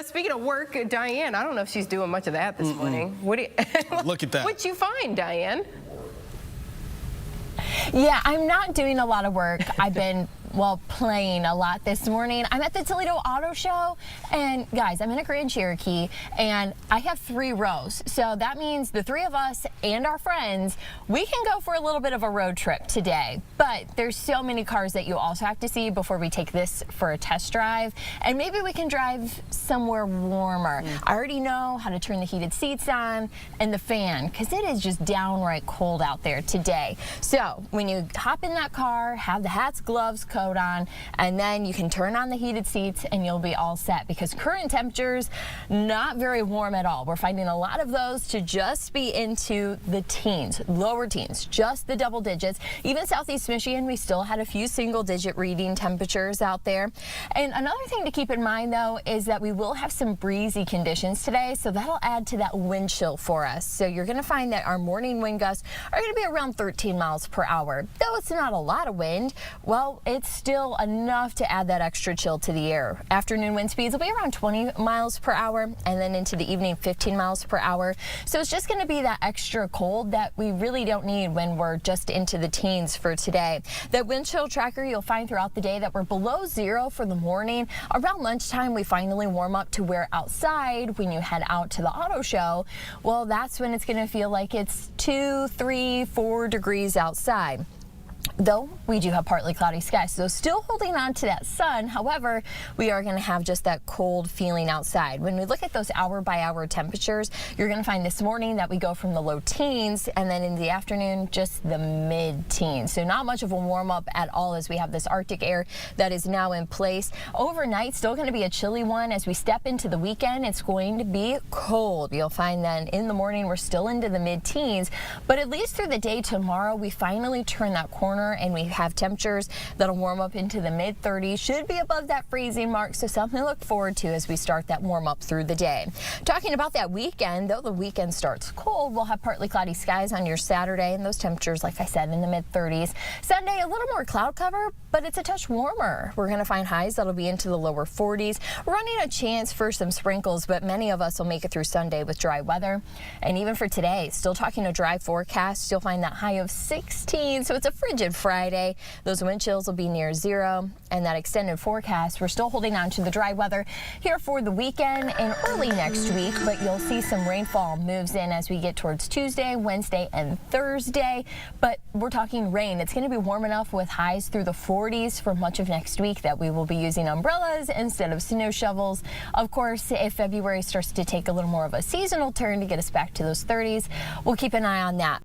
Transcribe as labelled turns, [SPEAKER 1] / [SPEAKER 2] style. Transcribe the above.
[SPEAKER 1] Speaking of work, Diane, I don't know if she's doing much of that this morning. What do you,
[SPEAKER 2] Look at that.
[SPEAKER 1] What'd you find, Diane?
[SPEAKER 3] Yeah, I'm not doing a lot of work. I've been, well, playing a lot this morning. I'm at the Toledo Auto Show, and guys, I'm in a Grand Cherokee, and I have 3 rows. So that means the 3 of us and our friends, we can go for a little bit of a road trip today. But there's so many cars that you also have to see before we take this for a test drive, and maybe we can drive somewhere warmer. I already know how to turn the heated seats on and the fan, because it is just downright cold out there today. So when you hop in that car, have the hats, gloves, coat on, and then you can turn on the heated seats and you'll be all set, because current temperatures not very warm at all. We're finding a lot of those to just be into the teens, lower teens, just the double digits. Even Southeast Michigan, we still had a few single-digit reading temperatures out there. And another thing to keep in mind, though, is that we will have some breezy conditions today, so that'll add to that wind chill for us. So you're going to find that our morning wind gusts are going to be around 13 miles per hour. Though it's not a lot of wind, well, it's still enough to add that extra chill to the air. Afternoon wind speeds will be around 20 miles per hour, and then into the evening 15 miles per hour. So it's just going to be that extra cold that we really don't need when we're just into the teens for today. That wind chill tracker, you'll find throughout the day that we're below 0 for the morning. Around lunchtime, we finally warm up to where outside, when you head out to the auto show, well, that's when it's going to feel like it's 2, 3, 4 degrees outside. Though we do have partly cloudy skies, so still holding on to that sun. However, we are going to have just that cold feeling outside. When we look at those hour-by-hour temperatures, you're going to find this morning that we go from the low teens, and then in the afternoon, just the mid-teens. So not much of a warm-up at all, as we have this Arctic air that is now in place. Overnight, still going to be a chilly one. As we step into the weekend, it's going to be cold. You'll find then in the morning, we're still into the mid-teens, but at least through the day tomorrow, we finally turn that corner and we have temperatures that'll warm up into the mid-30s, should be above that freezing mark, so something to look forward to as we start that warm up through the day. Talking about that weekend, though the weekend starts cold, we'll have partly cloudy skies on your Saturday, and those temperatures, like I said, in the mid-30s. Sunday, a little more cloud cover, but it's a touch warmer. We're going to find highs that'll be into the lower 40s, running a chance for some sprinkles, but many of us will make it through Sunday with dry weather. And even for today, still talking a dry forecast, you'll find that high of 16, so it's a frigid Friday. Those wind chills will be near 0, and that extended forecast, we're still holding on to the dry weather here for the weekend and early next week, but you'll see some rainfall moves in as we get towards Tuesday, Wednesday, and Thursday. But we're talking rain. It's going to be warm enough with highs through the 40s for much of next week that we will be using umbrellas instead of snow shovels. Of course, if February starts to take a little more of a seasonal turn to get us back to those 30s, we'll keep an eye on that.